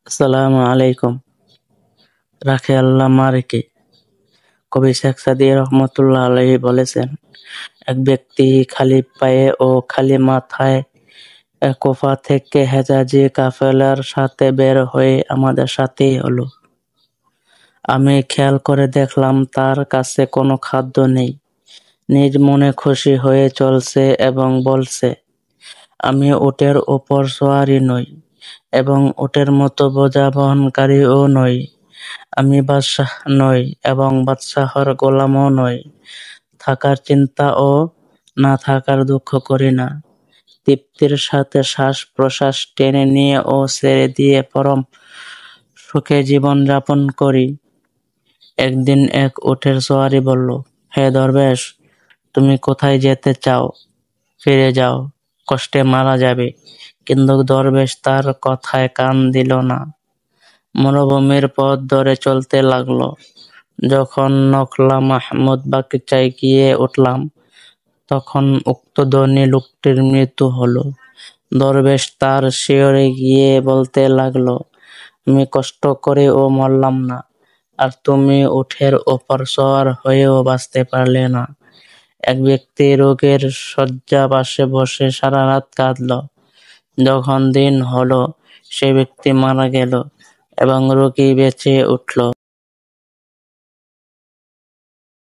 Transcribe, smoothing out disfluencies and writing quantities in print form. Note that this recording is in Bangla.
আসসালামু আলাইকুম। রাখে আল্লাহ মারেকে। কবি শেখ সাদী রহমতুল্লাহ আলাইহি বলেছেন, এক ব্যক্তি খালি পায়ে ও খালি মাথায় কুফা থেকে হেজাজি কাফেলার সাথে বের হয়ে আমাদের সাথেই হলো। আমি খেয়াল করে দেখলাম তার কাছে কোনো খাদ্য নেই। নিজ মনে খুশি হয়ে চলছে এবং বলছে, আমি উটের উপর সওয়ারি নই এবং উটের মতো বোঝা বহনকারীও নই। আমি বাদশাহ নই এবং বাদশাহর গোলামও নই। থাকার চিন্তা ও না থাকার দুঃখ করি না। তৃপ্তির সাথে শ্বাস-প্রশ্বাস টেনে নিয়ে ও ছেড়ে দিয়ে পরম সুখে জীবন যাপন করি। একদিন এক উটের সওয়ারি বলল, হে দরবেশ, তুমি কোথায় যেতে চাও? ফিরে যাও, কষ্টে মারা যাবে। কিন্তু দরবেশ তার কথায় কান দিল না। মরুভূমির পথ ধরে চলতে লাগলো। যখন নখলা মাহমুদ বাগিচায় গিয়ে উঠলাম, তখন উক্ত ধনী লোকটির মৃত্যু হলো। দরবেশ তার শিয়রে গিয়ে বলতে লাগলো, আমি কষ্ট করেও মরলাম না, আর তুমি উটের ওপর সওয়ার হয়েও বাঁচতে পারলে না। এক ব্যক্তি রোগের শয্যা পাশে বসে সারা রাত কাঁদল। যখন দিন হলো, সে ব্যক্তি মারা গেল এবং রোগী বেঁচে উঠল।